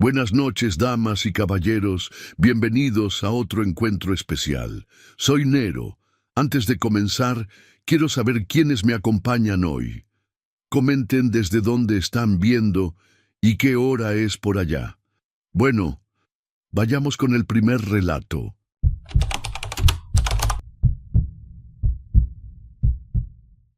Buenas noches, damas y caballeros. Bienvenidos a otro encuentro especial. Soy Nero. Antes de comenzar, quiero saber quiénes me acompañan hoy. Comenten desde dónde están viendo y qué hora es por allá. Bueno, vayamos con el primer relato.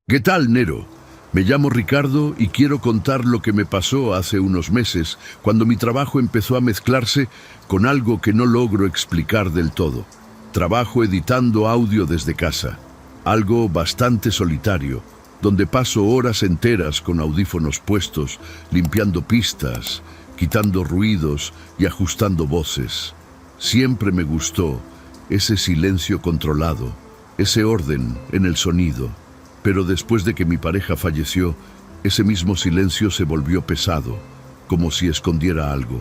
¿Qué tal, Nero? Me llamo Ricardo y quiero contar lo que me pasó hace unos meses, cuando mi trabajo empezó a mezclarse con algo que no logro explicar del todo. Trabajo editando audio desde casa, algo bastante solitario, donde paso horas enteras con audífonos puestos, limpiando pistas, quitando ruidos y ajustando voces. Siempre me gustó ese silencio controlado, ese orden en el sonido. Pero después de que mi pareja falleció, ese mismo silencio se volvió pesado, como si escondiera algo.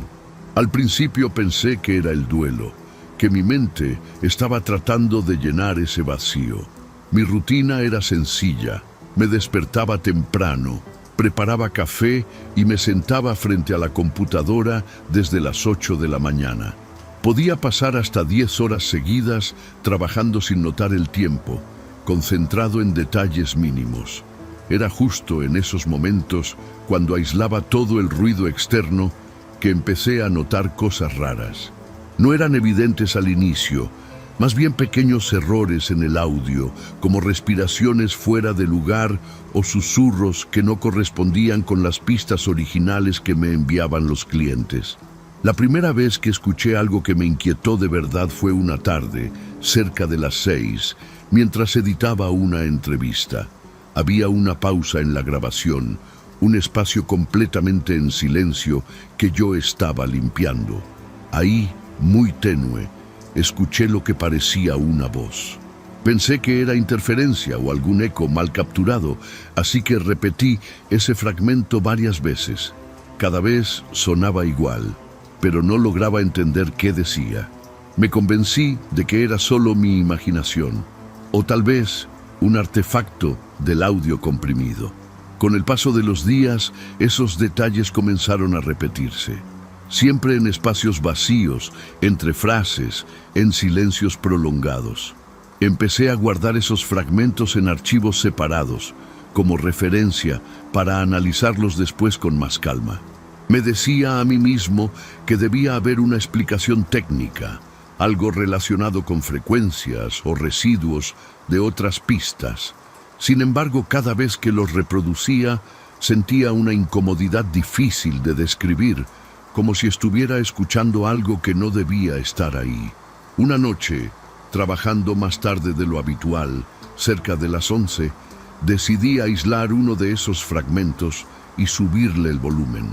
Al principio pensé que era el duelo, que mi mente estaba tratando de llenar ese vacío. Mi rutina era sencilla, me despertaba temprano, preparaba café y me sentaba frente a la computadora desde las 8 de la mañana. Podía pasar hasta 10 horas seguidas trabajando sin notar el tiempo, concentrado en detalles mínimos. Era justo en esos momentos, cuando aislaba todo el ruido externo, que empecé a notar cosas raras. No eran evidentes al inicio, más bien pequeños errores en el audio, como respiraciones fuera de lugar o susurros que no correspondían con las pistas originales que me enviaban los clientes. La primera vez que escuché algo que me inquietó de verdad fue una tarde, cerca de las 6, mientras editaba una entrevista. Había una pausa en la grabación, un espacio completamente en silencio que yo estaba limpiando. Ahí, muy tenue, escuché lo que parecía una voz. Pensé que era interferencia o algún eco mal capturado, así que repetí ese fragmento varias veces. Cada vez sonaba igual, pero no lograba entender qué decía. Me convencí de que era solo mi imaginación, o tal vez un artefacto del audio comprimido. Con el paso de los días, esos detalles comenzaron a repetirse, siempre en espacios vacíos, entre frases, en silencios prolongados. Empecé a guardar esos fragmentos en archivos separados, como referencia, para analizarlos después con más calma. Me decía a mí mismo que debía haber una explicación técnica, algo relacionado con frecuencias o residuos de otras pistas. Sin embargo, cada vez que los reproducía, sentía una incomodidad difícil de describir, como si estuviera escuchando algo que no debía estar ahí. Una noche, trabajando más tarde de lo habitual, cerca de las 11, decidí aislar uno de esos fragmentos y subirle el volumen.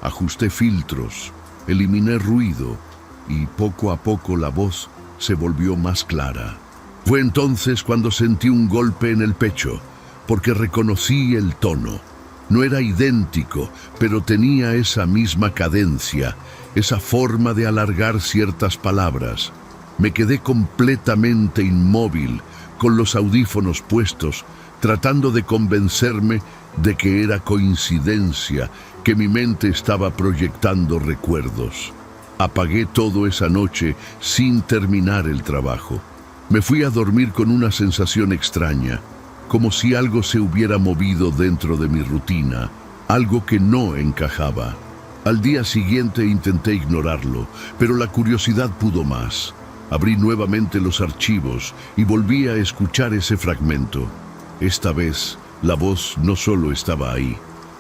Ajusté filtros, eliminé ruido, y poco a poco la voz se volvió más clara. Fue entonces cuando sentí un golpe en el pecho, porque reconocí el tono. No era idéntico, pero tenía esa misma cadencia, esa forma de alargar ciertas palabras. Me quedé completamente inmóvil, con los audífonos puestos, tratando de convencerme de que era coincidencia, que mi mente estaba proyectando recuerdos. Apagué todo esa noche sin terminar el trabajo. Me fui a dormir con una sensación extraña, como si algo se hubiera movido dentro de mi rutina, algo que no encajaba. Al día siguiente intenté ignorarlo, pero la curiosidad pudo más. Abrí nuevamente los archivos y volví a escuchar ese fragmento. Esta vez, la voz no solo estaba ahí,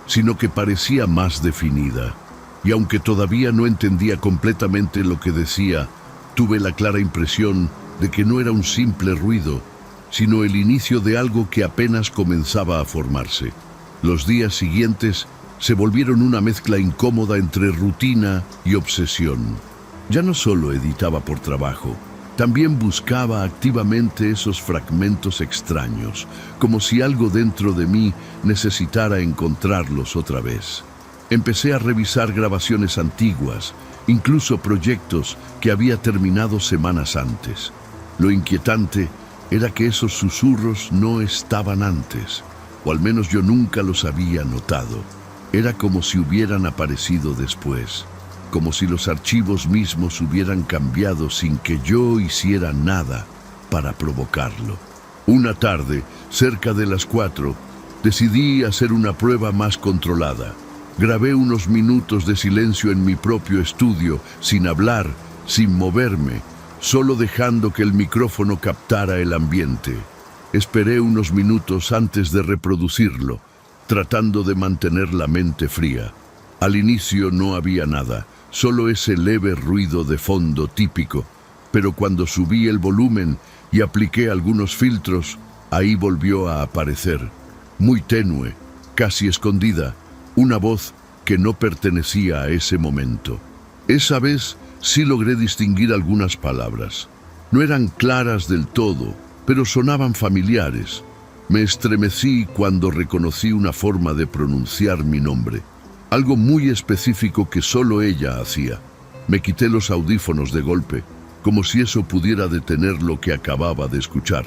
sino que parecía más definida. Y aunque todavía no entendía completamente lo que decía, tuve la clara impresión de que no era un simple ruido, sino el inicio de algo que apenas comenzaba a formarse. Los días siguientes se volvieron una mezcla incómoda entre rutina y obsesión. Ya no solo editaba por trabajo, también buscaba activamente esos fragmentos extraños, como si algo dentro de mí necesitara encontrarlos otra vez. Empecé a revisar grabaciones antiguas, incluso proyectos que había terminado semanas antes. Lo inquietante era que esos susurros no estaban antes, o al menos yo nunca los había notado. Era como si hubieran aparecido después. como si los archivos mismos hubieran cambiado sin que yo hiciera nada para provocarlo. Una tarde, cerca de las 4, decidí hacer una prueba más controlada. Grabé unos minutos de silencio en mi propio estudio, sin hablar, sin moverme, solo dejando que el micrófono captara el ambiente. Esperé unos minutos antes de reproducirlo, tratando de mantener la mente fría. Al inicio no había nada, solo ese leve ruido de fondo típico, pero cuando subí el volumen y apliqué algunos filtros, ahí volvió a aparecer, muy tenue, casi escondida, una voz que no pertenecía a ese momento. Esa vez sí logré distinguir algunas palabras. No eran claras del todo, pero sonaban familiares. Me estremecí cuando reconocí una forma de pronunciar mi nombre, algo muy específico que solo ella hacía. Me quité los audífonos de golpe, como si eso pudiera detener lo que acababa de escuchar.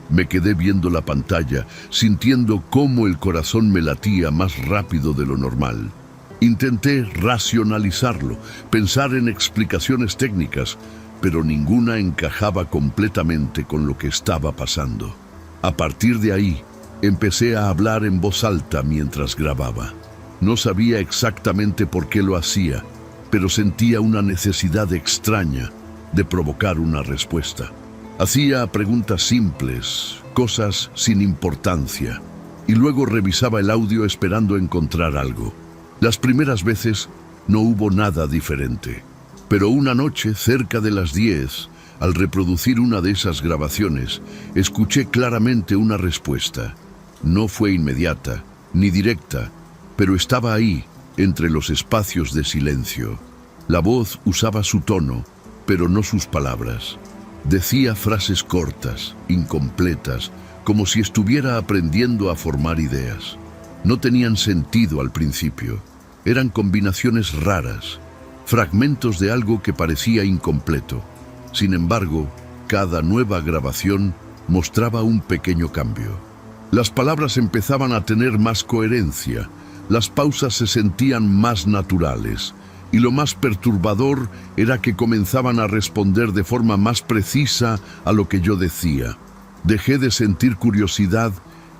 Me quedé viendo la pantalla, sintiendo cómo el corazón me latía más rápido de lo normal. Intenté racionalizarlo, pensar en explicaciones técnicas, pero ninguna encajaba completamente con lo que estaba pasando. A partir de ahí, empecé a hablar en voz alta mientras grababa. No sabía exactamente por qué lo hacía, pero sentía una necesidad extraña de provocar una respuesta. Hacía preguntas simples, cosas sin importancia, y luego revisaba el audio esperando encontrar algo. Las primeras veces no hubo nada diferente, pero una noche, cerca de las 10, al reproducir una de esas grabaciones, escuché claramente una respuesta. No fue inmediata, ni directa, pero estaba ahí, entre los espacios de silencio. La voz usaba su tono, pero no sus palabras. Decía frases cortas, incompletas, como si estuviera aprendiendo a formar ideas. No tenían sentido al principio. Eran combinaciones raras, fragmentos de algo que parecía incompleto. Sin embargo, cada nueva grabación mostraba un pequeño cambio. Las palabras empezaban a tener más coherencia, las pausas se sentían más naturales, y lo más perturbador era que comenzaban a responder de forma más precisa a lo que yo decía. Dejé de sentir curiosidad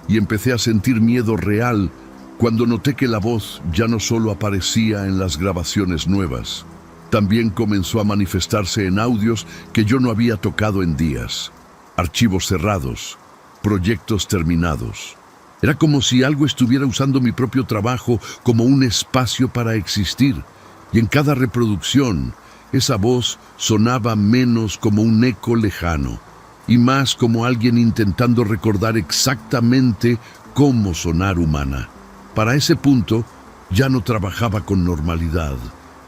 y empecé a sentir miedo real cuando noté que la voz ya no solo aparecía en las grabaciones nuevas, también comenzó a manifestarse en audios que yo no había tocado en días. Archivos cerrados, proyectos terminados. Era como si algo estuviera usando mi propio trabajo como un espacio para existir, y en cada reproducción, esa voz sonaba menos como un eco lejano, y más como alguien intentando recordar exactamente cómo sonar humana. Para ese punto, ya no trabajaba con normalidad.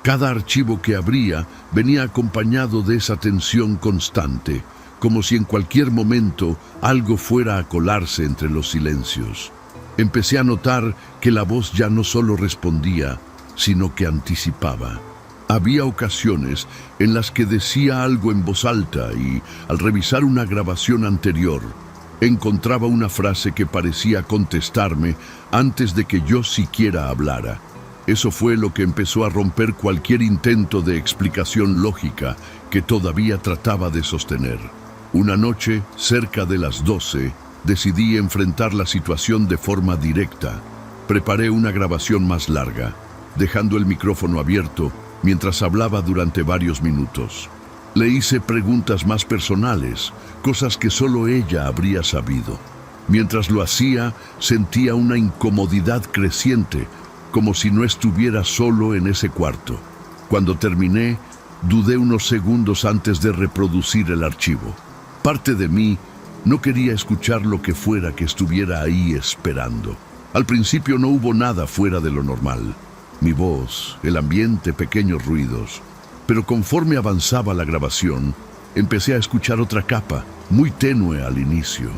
Cada archivo que abría venía acompañado de esa tensión constante, como si en cualquier momento algo fuera a colarse entre los silencios. Empecé a notar que la voz ya no solo respondía, sino que anticipaba. Había ocasiones en las que decía algo en voz alta y, al revisar una grabación anterior, encontraba una frase que parecía contestarme antes de que yo siquiera hablara. Eso fue lo que empezó a romper cualquier intento de explicación lógica que todavía trataba de sostener. Una noche, cerca de las 12, decidí enfrentar la situación de forma directa. Preparé una grabación más larga, dejando el micrófono abierto mientras hablaba durante varios minutos. Le hice preguntas más personales, cosas que solo ella habría sabido. Mientras lo hacía, sentía una incomodidad creciente, como si no estuviera solo en ese cuarto. Cuando terminé, dudé unos segundos antes de reproducir el archivo. Parte de mí no quería escuchar lo que fuera que estuviera ahí esperando. Al principio no hubo nada fuera de lo normal. Mi voz, el ambiente, pequeños ruidos. Pero conforme avanzaba la grabación, empecé a escuchar otra capa, muy tenue al inicio.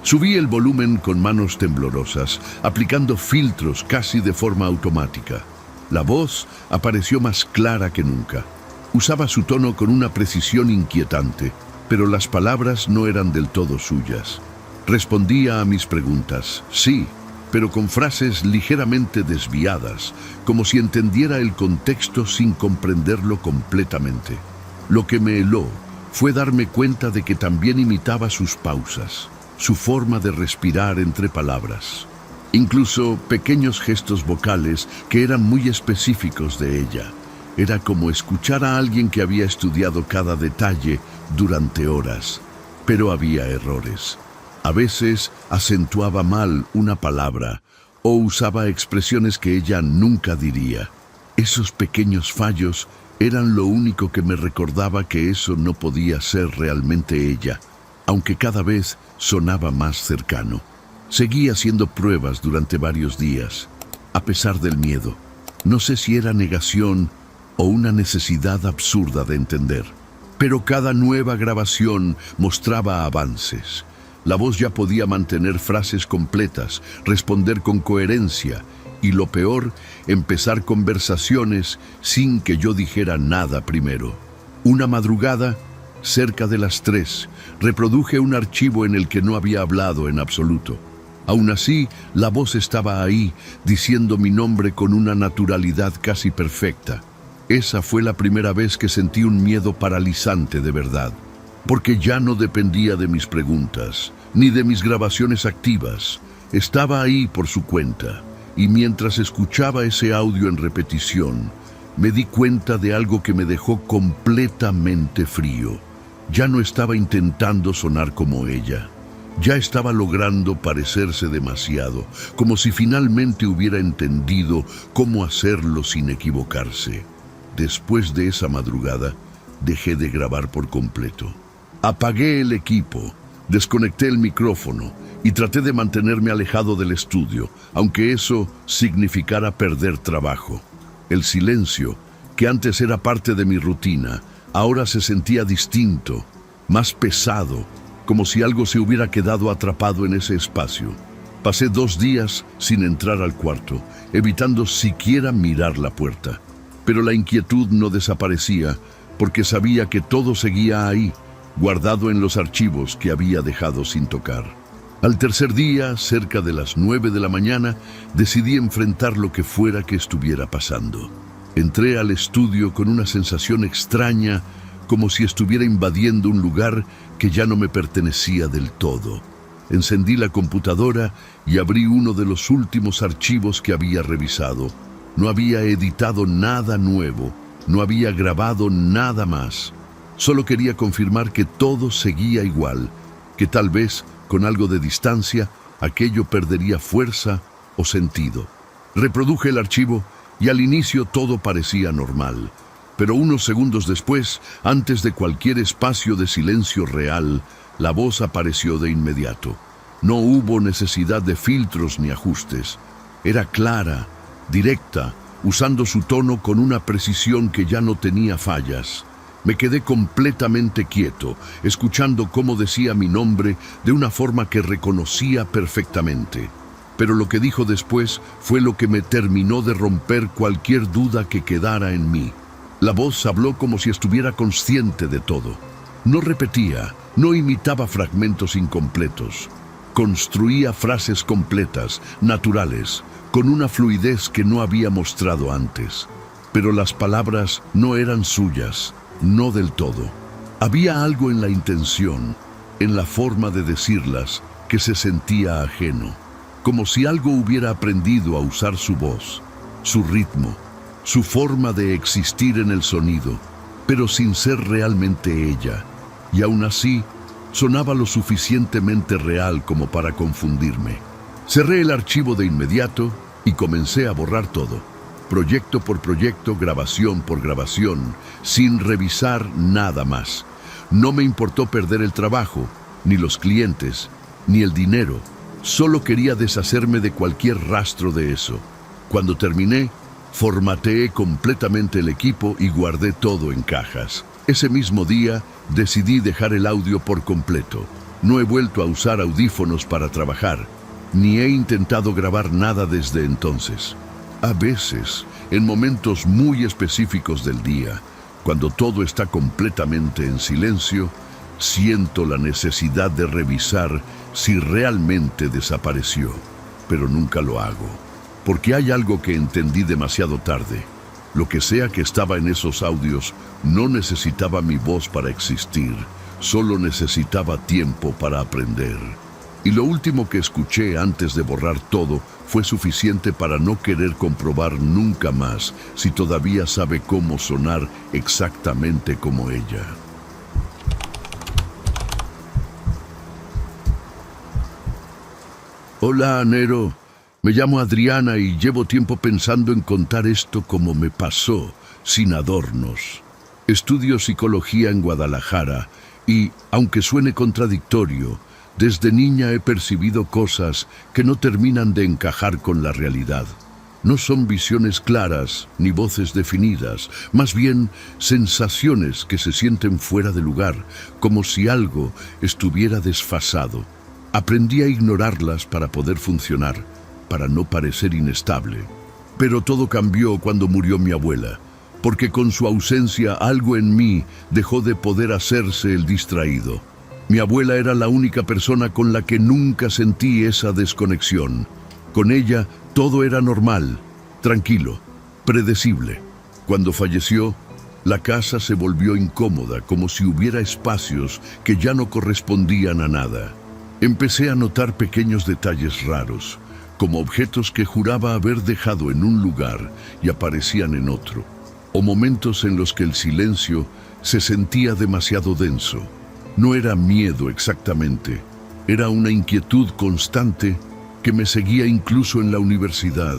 Subí el volumen con manos temblorosas, aplicando filtros casi de forma automática. La voz apareció más clara que nunca. Usaba su tono con una precisión inquietante, pero las palabras no eran del todo suyas. Respondía a mis preguntas, sí, pero con frases ligeramente desviadas, como si entendiera el contexto sin comprenderlo completamente. Lo que me heló fue darme cuenta de que también imitaba sus pausas, su forma de respirar entre palabras, incluso pequeños gestos vocales que eran muy específicos de ella. Era como escuchar a alguien que había estudiado cada detalle durante horas, pero había errores. A veces acentuaba mal una palabra o usaba expresiones que ella nunca diría. Esos pequeños fallos eran lo único que me recordaba que eso no podía ser realmente ella, aunque cada vez sonaba más cercano. Seguí haciendo pruebas durante varios días, a pesar del miedo. No sé si era negación o una necesidad absurda de entender. Pero cada nueva grabación mostraba avances. La voz ya podía mantener frases completas, responder con coherencia y, lo peor, empezar conversaciones sin que yo dijera nada primero. Una madrugada, cerca de las 3, reproduje un archivo en el que no había hablado en absoluto. Aún así, la voz estaba ahí, diciendo mi nombre con una naturalidad casi perfecta. Esa fue la primera vez que sentí un miedo paralizante de verdad, porque ya no dependía de mis preguntas, ni de mis grabaciones activas. Estaba ahí por su cuenta, y mientras escuchaba ese audio en repetición, me di cuenta de algo que me dejó completamente frío. Ya no estaba intentando sonar como ella. Ya estaba logrando parecerse demasiado, como si finalmente hubiera entendido cómo hacerlo sin equivocarse. Después de esa madrugada, dejé de grabar por completo. Apagué el equipo, desconecté el micrófono y traté de mantenerme alejado del estudio, aunque eso significara perder trabajo. El silencio, que antes era parte de mi rutina, ahora se sentía distinto, más pesado, como si algo se hubiera quedado atrapado en ese espacio. Pasé 2 días sin entrar al cuarto, evitando siquiera mirar la puerta. Pero la inquietud no desaparecía, porque sabía que todo seguía ahí, guardado en los archivos que había dejado sin tocar. Al tercer día, cerca de las 9 de la mañana, decidí enfrentar lo que fuera que estuviera pasando. Entré al estudio con una sensación extraña, como si estuviera invadiendo un lugar que ya no me pertenecía del todo. Encendí la computadora y abrí uno de los últimos archivos que había revisado. No había editado nada nuevo, no había grabado nada más. Solo quería confirmar que todo seguía igual, que tal vez, con algo de distancia, aquello perdería fuerza o sentido. Reproduje el archivo y al inicio todo parecía normal. Pero unos segundos después, antes de cualquier espacio de silencio real, la voz apareció de inmediato. No hubo necesidad de filtros ni ajustes. Era clara, directa, usando su tono con una precisión que ya no tenía fallas. Me quedé completamente quieto, escuchando cómo decía mi nombre de una forma que reconocía perfectamente. Pero lo que dijo después fue lo que me terminó de romper cualquier duda que quedara en mí. La voz habló como si estuviera consciente de todo. No repetía, no imitaba fragmentos incompletos. Construía frases completas, naturales, con una fluidez que no había mostrado antes. Pero las palabras no eran suyas, no del todo. Había algo en la intención, en la forma de decirlas, que se sentía ajeno, como si algo hubiera aprendido a usar su voz, su ritmo, su forma de existir en el sonido, pero sin ser realmente ella, y aún así sonaba lo suficientemente real como para confundirme. Cerré el archivo de inmediato y comencé a borrar todo, proyecto por proyecto, grabación por grabación, sin revisar nada más. No me importó perder el trabajo, ni los clientes, ni el dinero. Solo quería deshacerme de cualquier rastro de eso. Cuando terminé, formateé completamente el equipo y guardé todo en cajas. Ese mismo día, decidí dejar el audio por completo. No he vuelto a usar audífonos para trabajar, ni he intentado grabar nada desde entonces. A veces, en momentos muy específicos del día, cuando todo está completamente en silencio, siento la necesidad de revisar si realmente desapareció. pero nunca lo hago. Porque hay algo que entendí demasiado tarde. Lo que sea que estaba en esos audios no necesitaba mi voz para existir, solo necesitaba tiempo para aprender. Y lo último que escuché antes de borrar todo fue suficiente para no querer comprobar nunca más si todavía sabe cómo sonar exactamente como ella. Hola, Nero. Me llamo Adriana y llevo tiempo pensando en contar esto como me pasó, sin adornos. Estudio psicología en Guadalajara y, aunque suene contradictorio, desde niña he percibido cosas que no terminan de encajar con la realidad. No son visiones claras ni voces definidas, más bien sensaciones que se sienten fuera de lugar, como si algo estuviera desfasado. Aprendí a ignorarlas para poder funcionar, para no parecer inestable. Pero todo cambió cuando murió mi abuela, porque con su ausencia algo en mí dejó de poder hacerse el distraído. Mi abuela era la única persona con la que nunca sentí esa desconexión. Con ella todo era normal, tranquilo, predecible. Cuando falleció, la casa se volvió incómoda, como si hubiera espacios que ya no correspondían a nada. Empecé a notar pequeños detalles raros, como objetos que juraba haber dejado en un lugar y aparecían en otro, o momentos en los que el silencio se sentía demasiado denso. No era miedo exactamente, era una inquietud constante que me seguía incluso en la universidad,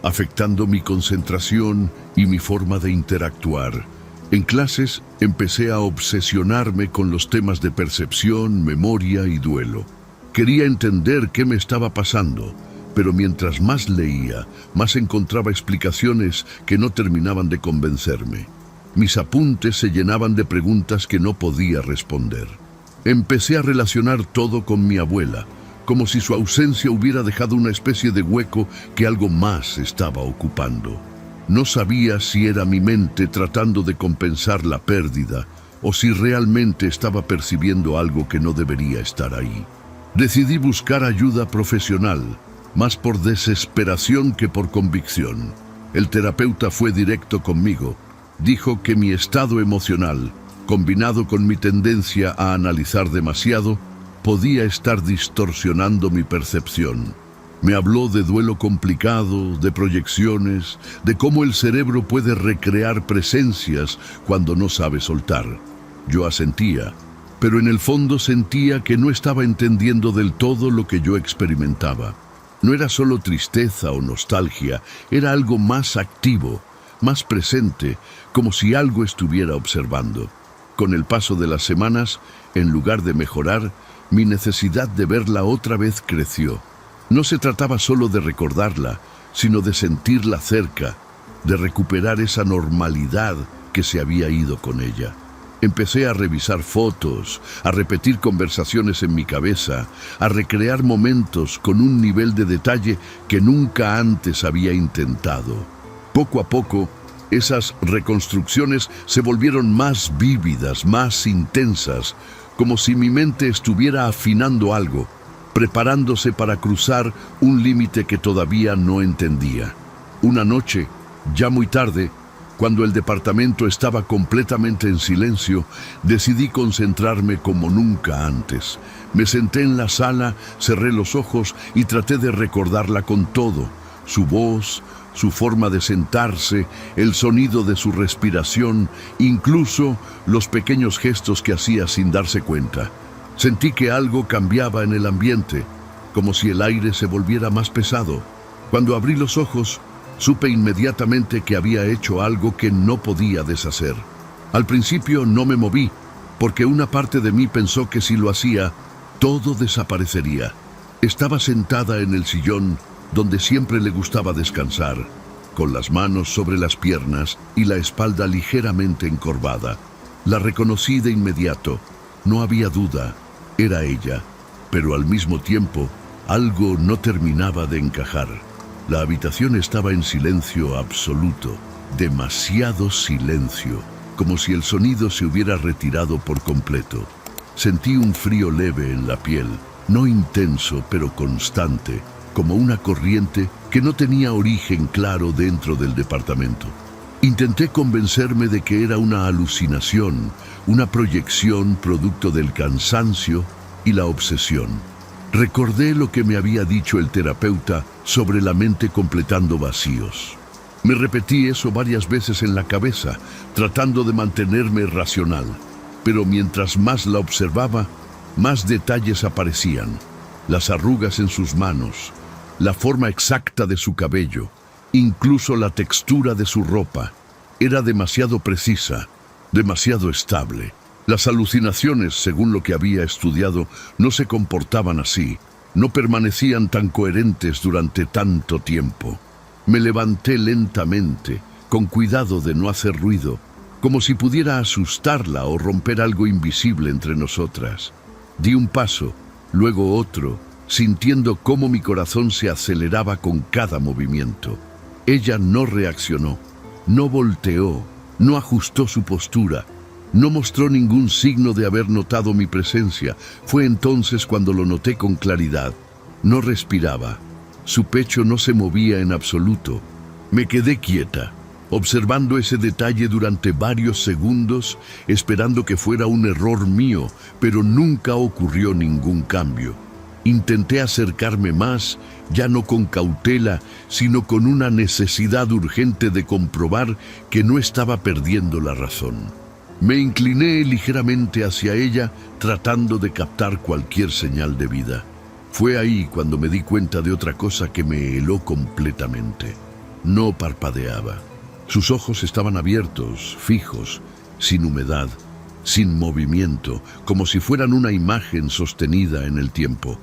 afectando mi concentración y mi forma de interactuar. En clases empecé a obsesionarme con los temas de percepción, memoria y duelo. Quería entender qué me estaba pasando, pero mientras más leía, más encontraba explicaciones que no terminaban de convencerme. Mis apuntes se llenaban de preguntas que no podía responder. Empecé a relacionar todo con mi abuela, como si su ausencia hubiera dejado una especie de hueco que algo más estaba ocupando. No sabía si era mi mente tratando de compensar la pérdida o si realmente estaba percibiendo algo que no debería estar ahí. Decidí buscar ayuda profesional, más por desesperación que por convicción. El terapeuta fue directo conmigo. Dijo que mi estado emocional, combinado con mi tendencia a analizar demasiado, podía estar distorsionando mi percepción. Me habló de duelo complicado, de proyecciones, de cómo el cerebro puede recrear presencias cuando no sabe soltar. Yo asentía, pero en el fondo sentía que no estaba entendiendo del todo lo que yo experimentaba. No era solo tristeza o nostalgia, era algo más activo, más presente, como si algo estuviera observando. Con el paso de las semanas, en lugar de mejorar, mi necesidad de verla otra vez creció. No se trataba solo de recordarla, sino de sentirla cerca, de recuperar esa normalidad que se había ido con ella. Empecé a revisar fotos, a repetir conversaciones en mi cabeza, a recrear momentos con un nivel de detalle que nunca antes había intentado. Poco a poco, esas reconstrucciones se volvieron más vívidas, más intensas, como si mi mente estuviera afinando algo, preparándose para cruzar un límite que todavía no entendía. Una noche, ya muy tarde, cuando el departamento estaba completamente en silencio, decidí concentrarme como nunca antes. Me senté en la sala, cerré los ojos y traté de recordarla con todo: su voz, su forma de sentarse, el sonido de su respiración, incluso los pequeños gestos que hacía sin darse cuenta. Sentí que algo cambiaba en el ambiente, como si el aire se volviera más pesado. Cuando abrí los ojos, supe inmediatamente que había hecho algo que no podía deshacer. Al principio no me moví, porque una parte de mí pensó que si lo hacía, todo desaparecería. Estaba sentada en el sillón donde siempre le gustaba descansar, con las manos sobre las piernas y la espalda ligeramente encorvada. La reconocí de inmediato. No había duda, era ella, pero al mismo tiempo, algo no terminaba de encajar. La habitación estaba en silencio absoluto, demasiado silencio, como si el sonido se hubiera retirado por completo. Sentí un frío leve en la piel, no intenso pero constante, como una corriente que no tenía origen claro dentro del departamento. Intenté convencerme de que era una alucinación, una proyección producto del cansancio y la obsesión. Recordé lo que me había dicho el terapeuta sobre la mente completando vacíos. Me repetí eso varias veces en la cabeza, tratando de mantenerme racional. Pero mientras más la observaba, más detalles aparecían. Las arrugas en sus manos, la forma exacta de su cabello, incluso la textura de su ropa. Era demasiado precisa, demasiado estable. Las alucinaciones, según lo que había estudiado, no se comportaban así, no permanecían tan coherentes durante tanto tiempo. Me levanté lentamente, con cuidado de no hacer ruido, como si pudiera asustarla o romper algo invisible entre nosotras. Di un paso, luego otro, sintiendo cómo mi corazón se aceleraba con cada movimiento. Ella no reaccionó, no volteó, no ajustó su postura, no mostró ningún signo de haber notado mi presencia. Fue entonces cuando lo noté con claridad. No respiraba. Su pecho no se movía en absoluto. Me quedé quieta, observando ese detalle durante varios segundos, esperando que fuera un error mío, pero nunca ocurrió ningún cambio. Intenté acercarme más, ya no con cautela, sino con una necesidad urgente de comprobar que no estaba perdiendo la razón. Me incliné ligeramente hacia ella, tratando de captar cualquier señal de vida. Fue ahí cuando me di cuenta de otra cosa que me heló completamente. No parpadeaba. Sus ojos estaban abiertos, fijos, sin humedad, sin movimiento, como si fueran una imagen sostenida en el tiempo.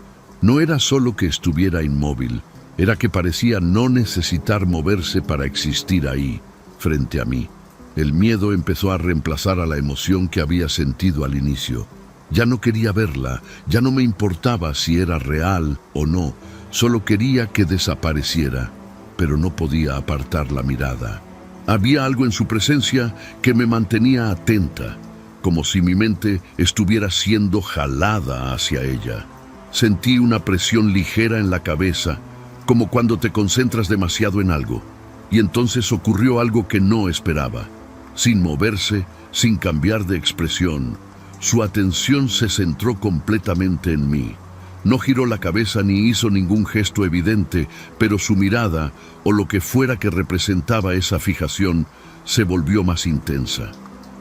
No era solo que estuviera inmóvil, era que parecía no necesitar moverse para existir ahí, frente a mí. El miedo empezó a reemplazar a la emoción que había sentido al inicio. Ya no quería verla, ya no me importaba si era real o no, solo quería que desapareciera, pero no podía apartar la mirada. Había algo en su presencia que me mantenía atenta, como si mi mente estuviera siendo jalada hacia ella. Sentí una presión ligera en la cabeza, como cuando te concentras demasiado en algo, y entonces ocurrió algo que no esperaba. Sin moverse, sin cambiar de expresión, su atención se centró completamente en mí. No giró la cabeza ni hizo ningún gesto evidente, pero su mirada, o lo que fuera que representaba esa fijación, se volvió más intensa.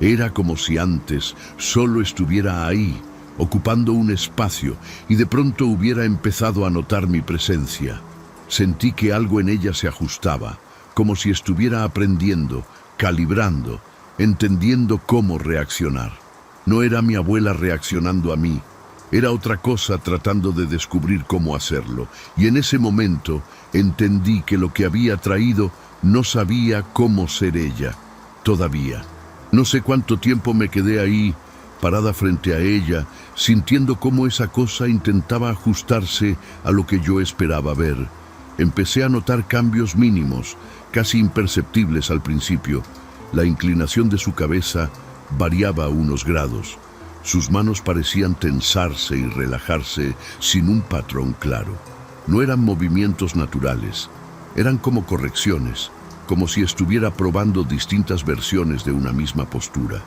Era como si antes solo estuviera ahí, ocupando un espacio, y de pronto hubiera empezado a notar mi presencia. Sentí que algo en ella se ajustaba, como si estuviera aprendiendo, calibrando, entendiendo cómo reaccionar. No era mi abuela reaccionando a mí, era otra cosa tratando de descubrir cómo hacerlo, y en ese momento entendí que lo que había traído no sabía cómo ser ella, todavía. No sé cuánto tiempo me quedé ahí, parada frente a ella, sintiendo cómo esa cosa intentaba ajustarse a lo que yo esperaba ver. Empecé a notar cambios mínimos, casi imperceptibles al principio. La inclinación de su cabeza variaba unos grados. Sus manos parecían tensarse y relajarse sin un patrón claro. No eran movimientos naturales, eran como correcciones, como si estuviera probando distintas versiones de una misma postura.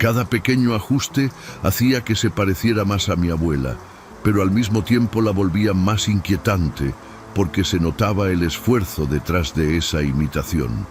Cada pequeño ajuste hacía que se pareciera más a mi abuela, pero al mismo tiempo la volvía más inquietante, porque se notaba el esfuerzo detrás de esa imitación.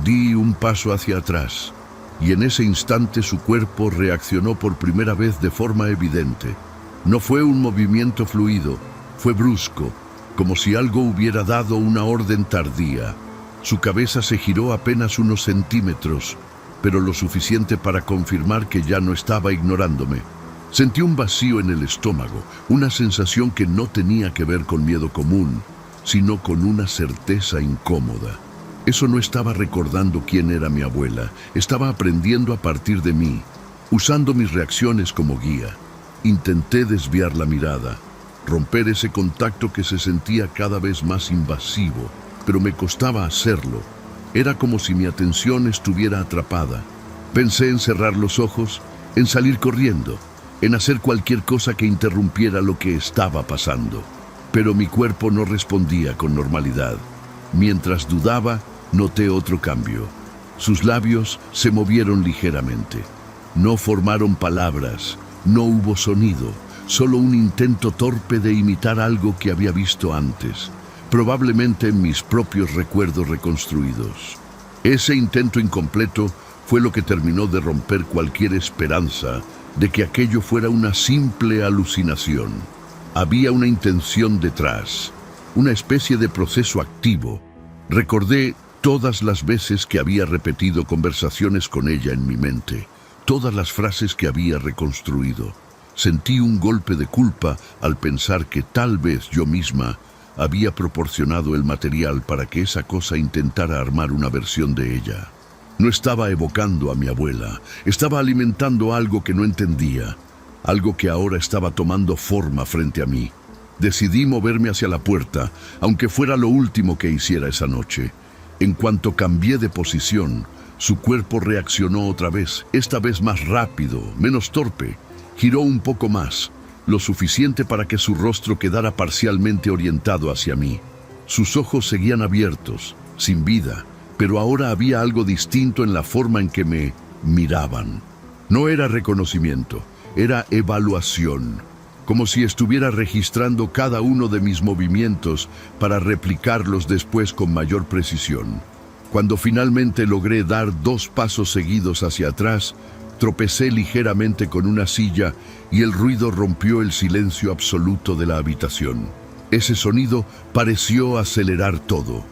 Di un paso hacia atrás, y en ese instante su cuerpo reaccionó por primera vez de forma evidente. No fue un movimiento fluido, fue brusco, como si algo hubiera dado una orden tardía. Su cabeza se giró apenas unos centímetros, pero lo suficiente para confirmar que ya no estaba ignorándome. Sentí un vacío en el estómago, una sensación que no tenía que ver con miedo común, sino con una certeza incómoda. Eso no estaba recordando quién era mi abuela, estaba aprendiendo a partir de mí, usando mis reacciones como guía. Intenté desviar la mirada, romper ese contacto que se sentía cada vez más invasivo, pero me costaba hacerlo. Era como si mi atención estuviera atrapada. Pensé en cerrar los ojos, en salir corriendo, en hacer cualquier cosa que interrumpiera lo que estaba pasando. pero mi cuerpo no respondía con normalidad. Mientras dudaba, noté otro cambio. Sus labios se movieron ligeramente. No formaron palabras, no hubo sonido, solo un intento torpe de imitar algo que había visto antes, probablemente en mis propios recuerdos reconstruidos. Ese intento incompleto fue lo que terminó de romper cualquier esperanza de que aquello fuera una simple alucinación. Había una intención detrás, una especie de proceso activo. Recordé todas las veces que había repetido conversaciones con ella en mi mente, todas las frases que había reconstruido. Sentí un golpe de culpa al pensar que tal vez yo misma había proporcionado el material para que esa cosa intentara armar una versión de ella. No estaba evocando a mi abuela, estaba alimentando algo que no entendía, algo que ahora estaba tomando forma frente a mí. Decidí moverme hacia la puerta, aunque fuera lo último que hiciera esa noche. En cuanto cambié de posición, su cuerpo reaccionó otra vez, esta vez más rápido, menos torpe. Giró un poco más, lo suficiente para que su rostro quedara parcialmente orientado hacia mí. Sus ojos seguían abiertos, sin vida, pero ahora había algo distinto en la forma en que me miraban. No era reconocimiento, era evaluación, como si estuviera registrando cada uno de mis movimientos para replicarlos después con mayor precisión. Cuando finalmente logré dar 2 pasos seguidos hacia atrás, tropecé ligeramente con una silla y el ruido rompió el silencio absoluto de la habitación. Ese sonido pareció acelerar todo.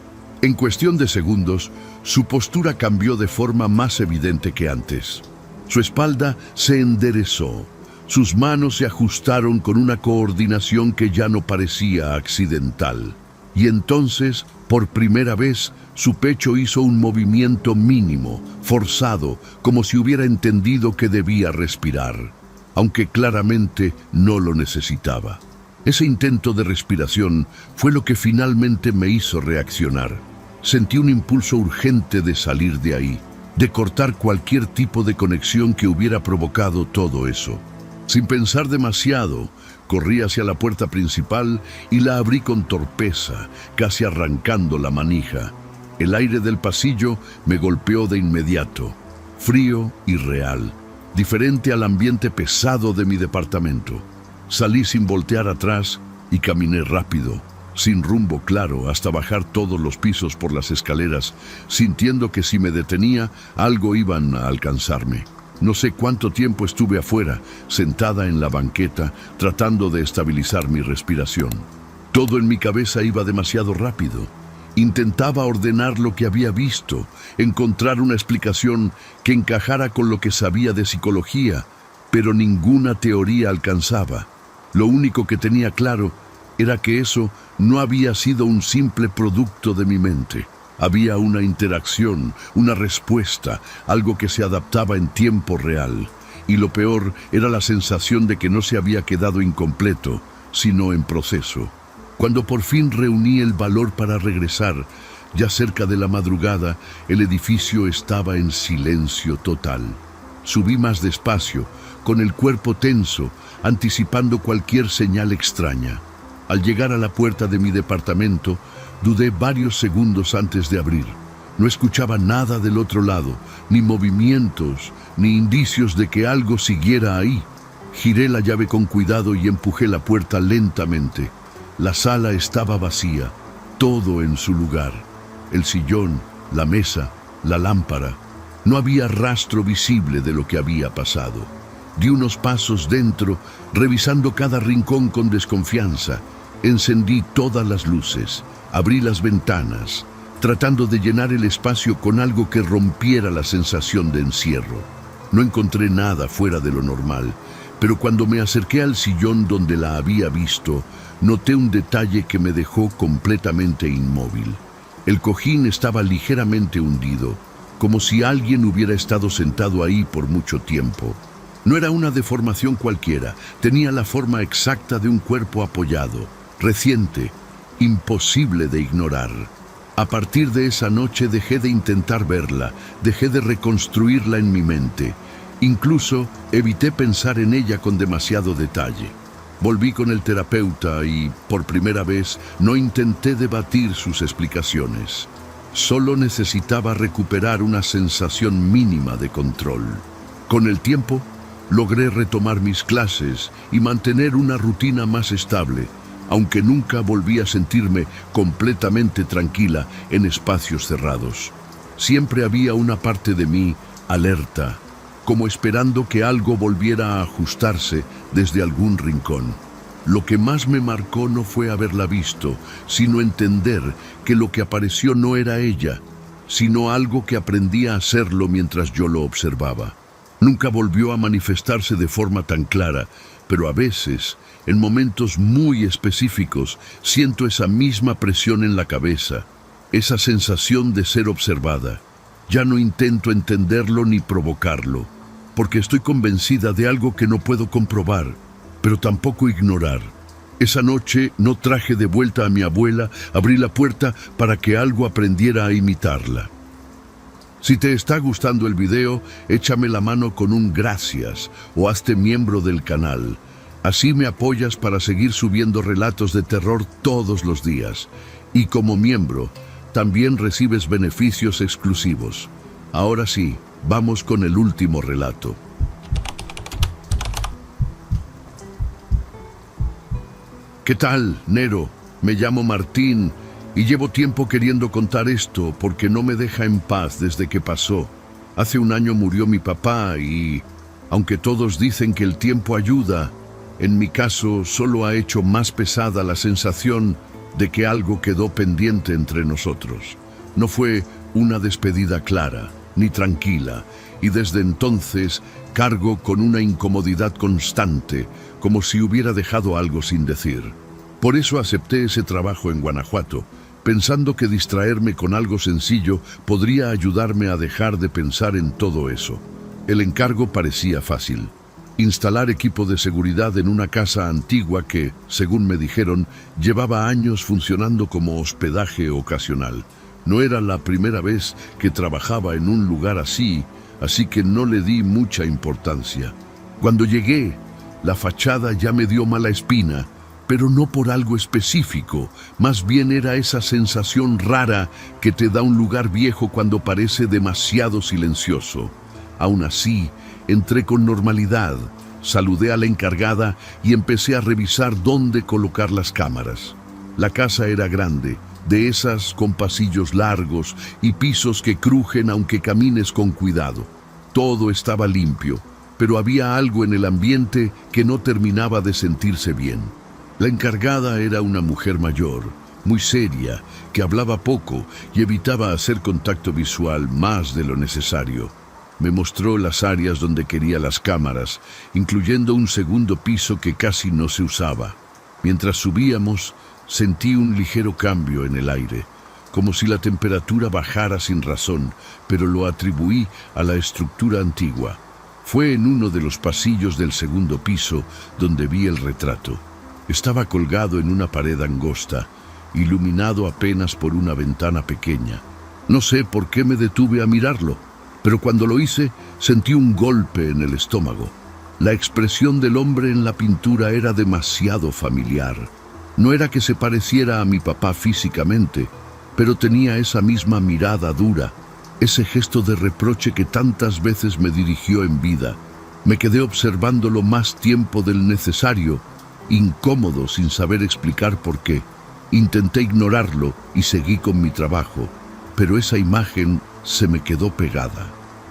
En cuestión de segundos, su postura cambió de forma más evidente que antes. Su espalda se enderezó, sus manos se ajustaron con una coordinación que ya no parecía accidental. Y entonces, por primera vez, su pecho hizo un movimiento mínimo, forzado, como si hubiera entendido que debía respirar, aunque claramente no lo necesitaba. Ese intento de respiración fue lo que finalmente me hizo reaccionar. Sentí un impulso urgente de salir de ahí, de cortar cualquier tipo de conexión que hubiera provocado todo eso. Sin pensar demasiado, corrí hacia la puerta principal y la abrí con torpeza, casi arrancando la manija. El aire del pasillo me golpeó de inmediato, frío y real, diferente al ambiente pesado de mi departamento. Salí sin voltear atrás y caminé rápido, sin rumbo claro, hasta bajar todos los pisos por las escaleras, sintiendo que si me detenía, algo iban a alcanzarme. No sé cuánto tiempo estuve afuera, sentada en la banqueta, tratando de estabilizar mi respiración. Todo en mi cabeza iba demasiado rápido. Intentaba ordenar lo que había visto, encontrar una explicación que encajara con lo que sabía de psicología, pero ninguna teoría alcanzaba. Lo único que tenía claro era que eso no había sido un simple producto de mi mente. Había una interacción, una respuesta, algo que se adaptaba en tiempo real. Y lo peor era la sensación de que no se había quedado incompleto, sino en proceso. Cuando por fin reuní el valor para regresar, ya cerca de la madrugada, el edificio estaba en silencio total. Subí más despacio, con el cuerpo tenso, anticipando cualquier señal extraña. Al llegar a la puerta de mi departamento, dudé varios segundos antes de abrir. No escuchaba nada del otro lado, ni movimientos, ni indicios de que algo siguiera ahí. Giré la llave con cuidado y empujé la puerta lentamente. La sala estaba vacía, todo en su lugar. El sillón, la mesa, la lámpara. No había rastro visible de lo que había pasado. Di unos pasos dentro, revisando cada rincón con desconfianza. Encendí todas las luces, abrí las ventanas, tratando de llenar el espacio con algo que rompiera la sensación de encierro. No encontré nada fuera de lo normal, pero cuando me acerqué al sillón donde la había visto, noté un detalle que me dejó completamente inmóvil. El cojín estaba ligeramente hundido, como si alguien hubiera estado sentado ahí por mucho tiempo. No era una deformación cualquiera, tenía la forma exacta de un cuerpo apoyado, reciente, imposible de ignorar. A partir de esa noche dejé de intentar verla, dejé de reconstruirla en mi mente. Incluso evité pensar en ella con demasiado detalle. Volví con el terapeuta y, por primera vez, no intenté debatir sus explicaciones. Solo necesitaba recuperar una sensación mínima de control. Con el tiempo, logré retomar mis clases y mantener una rutina más estable, aunque nunca volví a sentirme completamente tranquila en espacios cerrados. Siempre había una parte de mí alerta, como esperando que algo volviera a ajustarse desde algún rincón. Lo que más me marcó no fue haberla visto, sino entender que lo que apareció no era ella, sino algo que aprendía a hacerlo mientras yo lo observaba. Nunca volvió a manifestarse de forma tan clara, pero a veces, en momentos muy específicos, siento esa misma presión en la cabeza, esa sensación de ser observada. Ya no intento entenderlo ni provocarlo, porque estoy convencida de algo que no puedo comprobar, pero tampoco ignorar. Esa noche no traje de vuelta a mi abuela, abrí la puerta para que algo aprendiera a imitarla. Si te está gustando el video, échame la mano con un gracias o hazte miembro del canal. Así me apoyas para seguir subiendo relatos de terror todos los días. Y como miembro, también recibes beneficios exclusivos. Ahora sí, vamos con el último relato. ¿Qué tal, Nero? Me llamo Martín y llevo tiempo queriendo contar esto porque no me deja en paz desde que pasó. Hace un año murió mi papá y, aunque todos dicen que el tiempo ayuda, en mi caso solo ha hecho más pesada la sensación de que algo quedó pendiente entre nosotros. No fue una despedida clara, ni tranquila, y desde entonces cargo con una incomodidad constante, como si hubiera dejado algo sin decir. Por eso acepté ese trabajo en Guanajuato, pensando que distraerme con algo sencillo podría ayudarme a dejar de pensar en todo eso. El encargo parecía fácil. Instalar equipo de seguridad en una casa antigua que, según me dijeron, llevaba años funcionando como hospedaje ocasional. No era la primera vez que trabajaba en un lugar así que no le di mucha importancia. Cuando llegué, la fachada ya me dio mala espina, pero no por algo específico, más bien era esa sensación rara que te da un lugar viejo cuando parece demasiado silencioso. Aún así, entré con normalidad, saludé a la encargada y empecé a revisar dónde colocar las cámaras. La casa era grande, de esas con pasillos largos y pisos que crujen aunque camines con cuidado. Todo estaba limpio, pero había algo en el ambiente que no terminaba de sentirse bien. La encargada era una mujer mayor, muy seria, que hablaba poco y evitaba hacer contacto visual más de lo necesario. Me mostró las áreas donde quería las cámaras, incluyendo un segundo piso que casi no se usaba. Mientras subíamos, sentí un ligero cambio en el aire, como si la temperatura bajara sin razón, pero lo atribuí a la estructura antigua. Fue en uno de los pasillos del segundo piso donde vi el retrato. Estaba colgado en una pared angosta, iluminado apenas por una ventana pequeña. No sé por qué me detuve a mirarlo, pero cuando lo hice, sentí un golpe en el estómago. La expresión del hombre en la pintura era demasiado familiar. No era que se pareciera a mi papá físicamente, pero tenía esa misma mirada dura, ese gesto de reproche que tantas veces me dirigió en vida. Me quedé observándolo más tiempo del necesario, incómodo sin saber explicar por qué. Intenté ignorarlo y seguí con mi trabajo, pero esa imagen se me quedó pegada.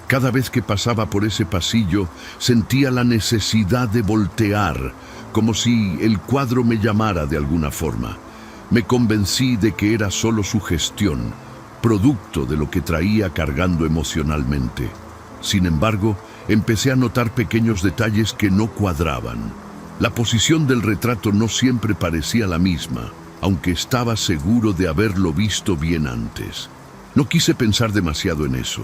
Cada vez que pasaba por ese pasillo, sentía la necesidad de voltear, como si el cuadro me llamara de alguna forma. Me convencí de que era solo sugestión, producto de lo que traía cargando emocionalmente. Sin embargo, empecé a notar pequeños detalles que no cuadraban. La posición del retrato no siempre parecía la misma, aunque estaba seguro de haberlo visto bien antes. No quise pensar demasiado en eso,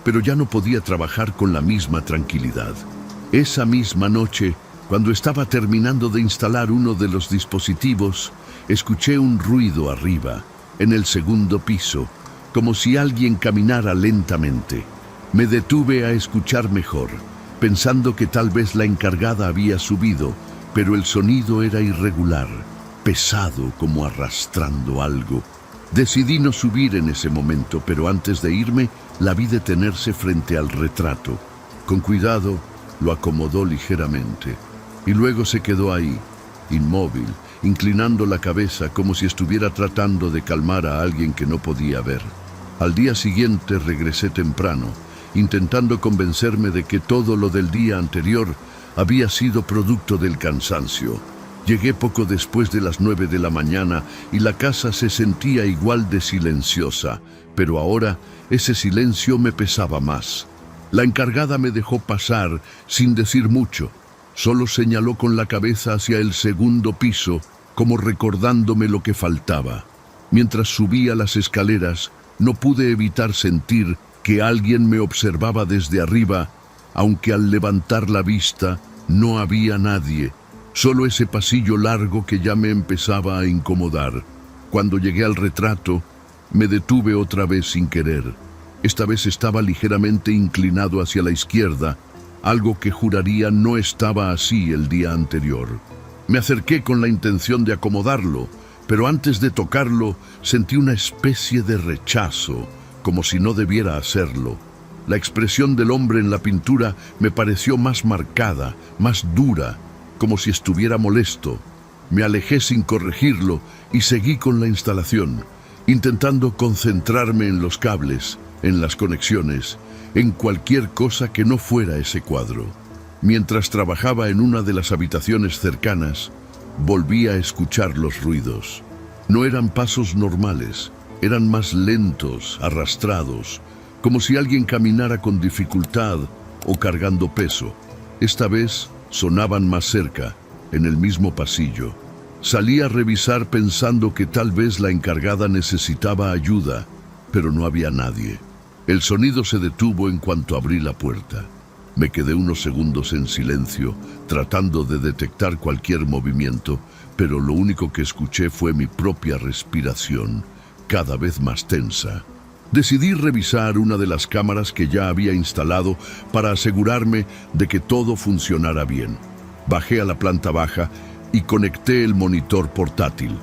pero ya no podía trabajar con la misma tranquilidad. Esa misma noche, cuando estaba terminando de instalar uno de los dispositivos, escuché un ruido arriba, en el segundo piso, como si alguien caminara lentamente. Me detuve a escuchar mejor, pensando que tal vez la encargada había subido, pero el sonido era irregular, pesado como arrastrando algo. Decidí no subir en ese momento, pero antes de irme la vi detenerse frente al retrato. Con cuidado lo acomodó ligeramente y luego se quedó ahí, inmóvil, inclinando la cabeza como si estuviera tratando de calmar a alguien que no podía ver. Al día siguiente regresé temprano, intentando convencerme de que todo lo del día anterior había sido producto del cansancio. Llegué poco después de las 9 de la mañana y la casa se sentía igual de silenciosa, pero ahora ese silencio me pesaba más. La encargada me dejó pasar sin decir mucho. Solo señaló con la cabeza hacia el segundo piso, como recordándome lo que faltaba. Mientras subía las escaleras, no pude evitar sentir que alguien me observaba desde arriba, aunque al levantar la vista no había nadie. Solo ese pasillo largo que ya me empezaba a incomodar. Cuando llegué al retrato, me detuve otra vez sin querer. Esta vez estaba ligeramente inclinado hacia la izquierda, algo que juraría no estaba así el día anterior. Me acerqué con la intención de acomodarlo, pero antes de tocarlo sentí una especie de rechazo, como si no debiera hacerlo. La expresión del hombre en la pintura me pareció más marcada, más dura, como si estuviera molesto. Me alejé sin corregirlo y seguí con la instalación, intentando concentrarme en los cables, en las conexiones, en cualquier cosa que no fuera ese cuadro. Mientras trabajaba en una de las habitaciones cercanas, volví a escuchar los ruidos. No eran pasos normales, eran más lentos, arrastrados, como si alguien caminara con dificultad o cargando peso. Esta vez sonaban más cerca, en el mismo pasillo. Salí a revisar pensando que tal vez la encargada necesitaba ayuda, pero no había nadie. El sonido se detuvo en cuanto abrí la puerta. Me quedé unos segundos en silencio, tratando de detectar cualquier movimiento, pero lo único que escuché fue mi propia respiración, cada vez más tensa. Decidí revisar una de las cámaras que ya había instalado para asegurarme de que todo funcionara bien. Bajé a la planta baja y conecté el monitor portátil.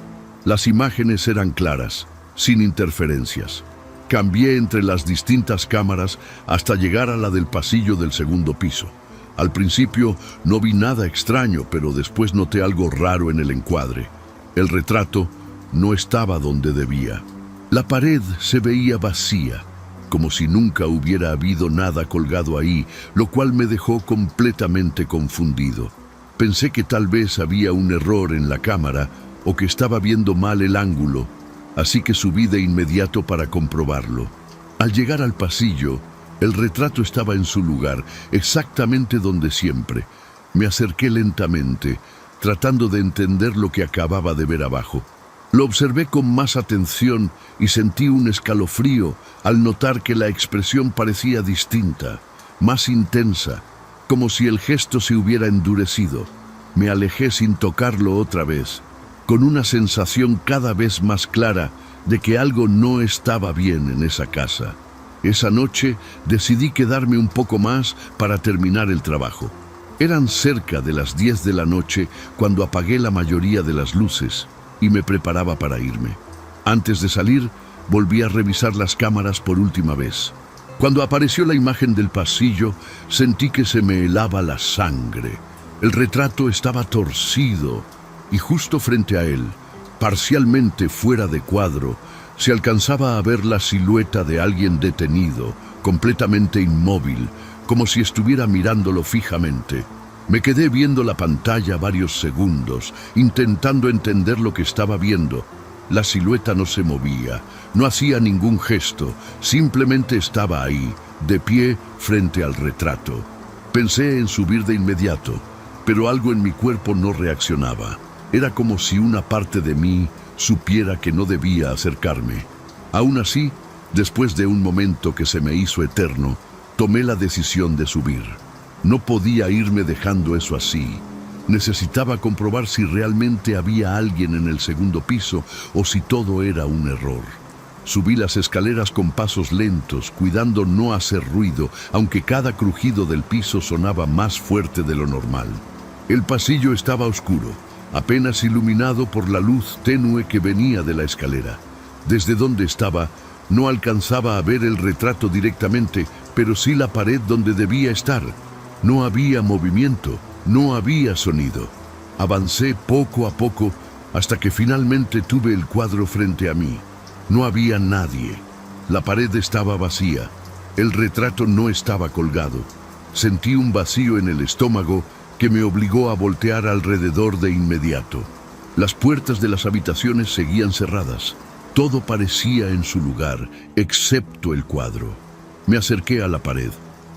Las imágenes eran claras, sin interferencias. Cambié entre las distintas cámaras hasta llegar a la del pasillo del segundo piso. Al principio no vi nada extraño, pero después noté algo raro en el encuadre. El retrato no estaba donde debía. La pared se veía vacía, como si nunca hubiera habido nada colgado ahí, lo cual me dejó completamente confundido. Pensé que tal vez había un error en la cámara o que estaba viendo mal el ángulo, así que subí de inmediato para comprobarlo. Al llegar al pasillo, el retrato estaba en su lugar, exactamente donde siempre. Me acerqué lentamente, tratando de entender lo que acababa de ver abajo. Lo observé con más atención y sentí un escalofrío al notar que la expresión parecía distinta, más intensa, como si el gesto se hubiera endurecido. Me alejé sin tocarlo otra vez, con una sensación cada vez más clara de que algo no estaba bien en esa casa. Esa noche decidí quedarme un poco más para terminar el trabajo. Eran cerca de las 10 de la noche cuando apagué la mayoría de las luces y me preparaba para irme. Antes de salir, volví a revisar las cámaras por última vez. Cuando apareció la imagen del pasillo, sentí que se me helaba la sangre. El retrato estaba torcido y justo frente a él, parcialmente fuera de cuadro, se alcanzaba a ver la silueta de alguien detenido, completamente inmóvil, como si estuviera mirándolo fijamente. Me quedé viendo la pantalla varios segundos, intentando entender lo que estaba viendo. La silueta no se movía, no hacía ningún gesto, simplemente estaba ahí, de pie frente al retrato. Pensé en subir de inmediato, pero algo en mi cuerpo no reaccionaba. Era como si una parte de mí supiera que no debía acercarme. Aún así, después de un momento que se me hizo eterno, tomé la decisión de subir. No podía irme dejando eso así. Necesitaba comprobar si realmente había alguien en el segundo piso o si todo era un error. Subí las escaleras con pasos lentos, cuidando no hacer ruido, aunque cada crujido del piso sonaba más fuerte de lo normal. El pasillo estaba oscuro, apenas iluminado por la luz tenue que venía de la escalera. Desde donde estaba, no alcanzaba a ver el retrato directamente, pero sí la pared donde debía estar. No había movimiento, no había sonido. Avancé poco a poco hasta que finalmente tuve el cuadro frente a mí. No había nadie. La pared estaba vacía. El retrato no estaba colgado. Sentí un vacío en el estómago que me obligó a voltear alrededor de inmediato. Las puertas de las habitaciones seguían cerradas. Todo parecía en su lugar, excepto el cuadro. Me acerqué a la pared.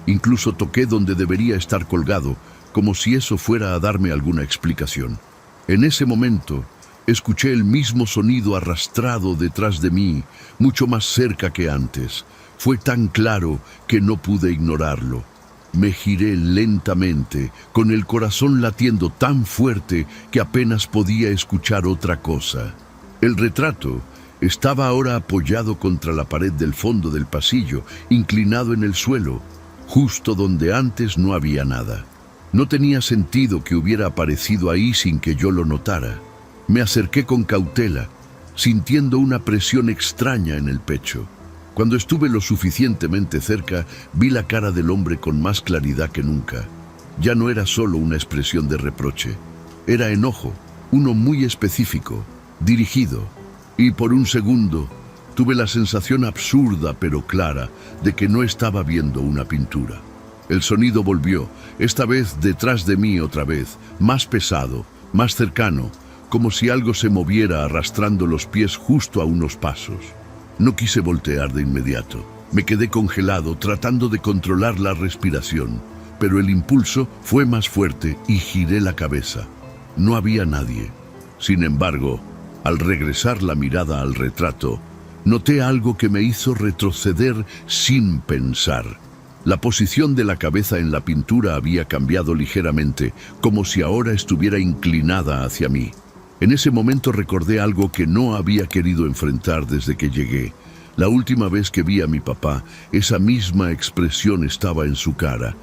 Incluso toqué donde debería estar colgado, como si eso fuera a darme alguna explicación. En ese momento, escuché el mismo sonido arrastrado detrás de mí, mucho más cerca que antes. Fue tan claro que no pude ignorarlo. Me giré lentamente, con el corazón latiendo tan fuerte que apenas podía escuchar otra cosa. El retrato estaba ahora apoyado contra la pared del fondo del pasillo, inclinado en el suelo, justo donde antes no había nada. No tenía sentido que hubiera aparecido ahí sin que yo lo notara. Me acerqué con cautela, sintiendo una presión extraña en el pecho. Cuando estuve lo suficientemente cerca, vi la cara del hombre con más claridad que nunca. Ya no era solo una expresión de reproche. Era enojo, uno muy específico, dirigido. Y por un segundo, tuve la sensación absurda pero clara de que no estaba viendo una pintura. El sonido volvió, esta vez detrás de mí otra vez, más pesado, más cercano, como si algo se moviera arrastrando los pies justo a unos pasos. No quise voltear de inmediato. Me quedé congelado tratando de controlar la respiración, pero el impulso fue más fuerte y giré la cabeza. No había nadie. Sin embargo, al regresar la mirada al retrato, noté algo que me hizo retroceder sin pensar. La posición de la cabeza en la pintura había cambiado ligeramente, como si ahora estuviera inclinada hacia mí. En ese momento recordé algo que no había querido enfrentar desde que llegué. La última vez que vi a mi papá, esa misma expresión estaba en su cara.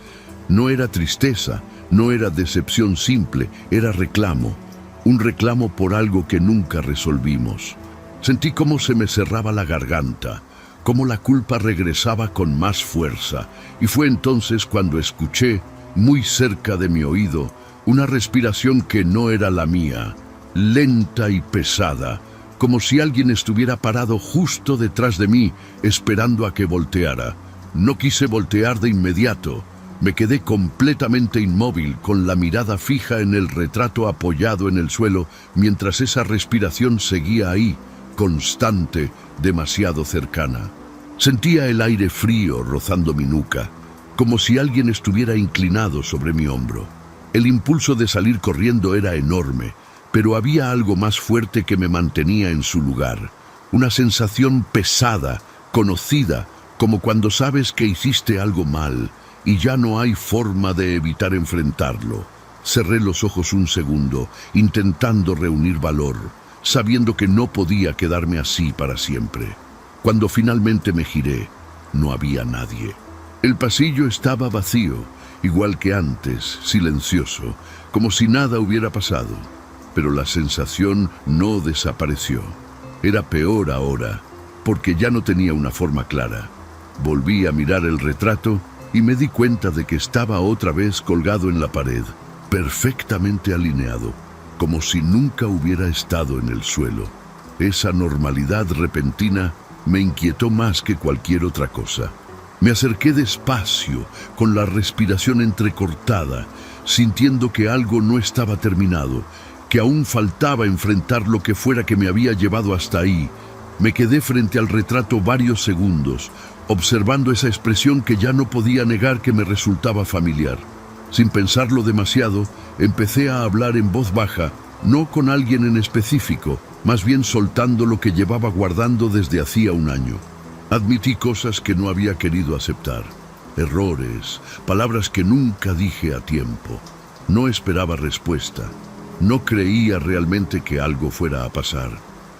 No era tristeza, no era decepción simple, era reclamo. Un reclamo por algo que nunca resolvimos. Sentí cómo se me cerraba la garganta, cómo la culpa regresaba con más fuerza, y fue entonces cuando escuché, muy cerca de mi oído, una respiración que no era la mía, lenta y pesada, como si alguien estuviera parado justo detrás de mí, esperando a que volteara. No quise voltear de inmediato. Me quedé completamente inmóvil, con la mirada fija en el retrato apoyado en el suelo, mientras esa respiración seguía ahí, constante, demasiado cercana. Sentía el aire frío rozando mi nuca, como si alguien estuviera inclinado sobre mi hombro. El impulso de salir corriendo era enorme, pero había algo más fuerte que me mantenía en su lugar. Una sensación pesada, conocida, como cuando sabes que hiciste algo mal, y ya no hay forma de evitar enfrentarlo. Cerré los ojos un segundo, intentando reunir valor, sabiendo que no podía quedarme así para siempre. Cuando finalmente me giré, no había nadie. El pasillo estaba vacío, igual que antes, silencioso, como si nada hubiera pasado. Pero la sensación no desapareció. Era peor ahora, porque ya no tenía una forma clara. Volví a mirar el retrato y me di cuenta de que estaba otra vez colgado en la pared, perfectamente alineado, como si nunca hubiera estado en el suelo. Esa normalidad repentina me inquietó más que cualquier otra cosa. Me acerqué despacio, con la respiración entrecortada, sintiendo que algo no estaba terminado, que aún faltaba enfrentar lo que fuera que me había llevado hasta ahí. Me quedé frente al retrato varios segundos, observando esa expresión que ya no podía negar que me resultaba familiar. Sin pensarlo demasiado, empecé a hablar en voz baja, no con alguien en específico, más bien soltando lo que llevaba guardando desde hacía un año. Admití cosas que no había querido aceptar, errores, palabras que nunca dije a tiempo. No esperaba respuesta, no creía realmente que algo fuera a pasar,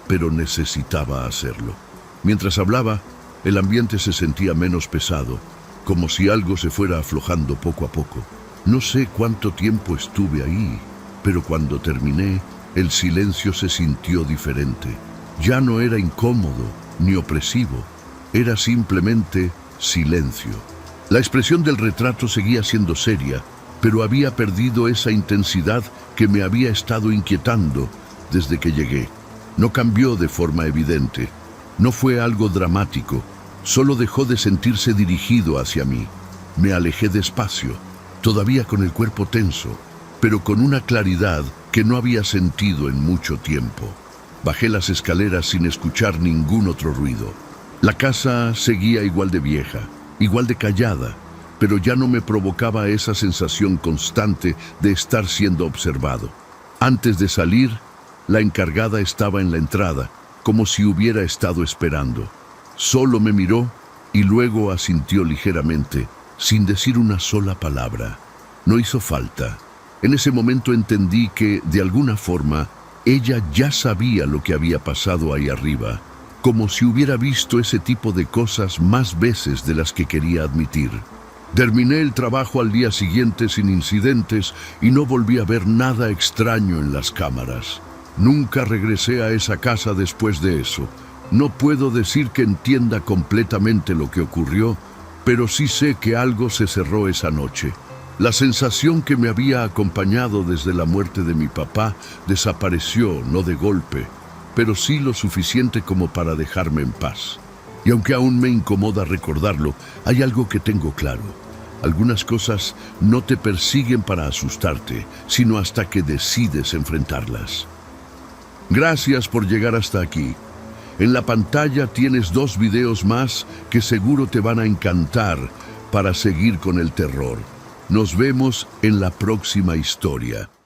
pero necesitaba hacerlo. Mientras hablaba, el ambiente se sentía menos pesado, como si algo se fuera aflojando poco a poco. No sé cuánto tiempo estuve ahí, pero cuando terminé, el silencio se sintió diferente. Ya no era incómodo ni opresivo, era simplemente silencio. La expresión del retrato seguía siendo seria, pero había perdido esa intensidad que me había estado inquietando desde que llegué. No cambió de forma evidente, no fue algo dramático, solo dejó de sentirse dirigido hacia mí. Me alejé despacio, todavía con el cuerpo tenso, pero con una claridad que no había sentido en mucho tiempo. Bajé las escaleras sin escuchar ningún otro ruido. La casa seguía igual de vieja, igual de callada, pero ya no me provocaba esa sensación constante de estar siendo observado. Antes de salir, la encargada estaba en la entrada, como si hubiera estado esperando. Solo me miró y luego asintió ligeramente, sin decir una sola palabra. No hizo falta. En ese momento entendí que, de alguna forma, ella ya sabía lo que había pasado ahí arriba, como si hubiera visto ese tipo de cosas más veces de las que quería admitir. Terminé el trabajo al día siguiente sin incidentes y no volví a ver nada extraño en las cámaras. Nunca regresé a esa casa después de eso. No puedo decir que entienda completamente lo que ocurrió, pero sí sé que algo se cerró esa noche. La sensación que me había acompañado desde la muerte de mi papá desapareció, no de golpe, pero sí lo suficiente como para dejarme en paz. Y aunque aún me incomoda recordarlo, hay algo que tengo claro. Algunas cosas no te persiguen para asustarte, sino hasta que decides enfrentarlas. Gracias por llegar hasta aquí. En la pantalla tienes 2 videos más que seguro te van a encantar para seguir con el terror. Nos vemos en la próxima historia.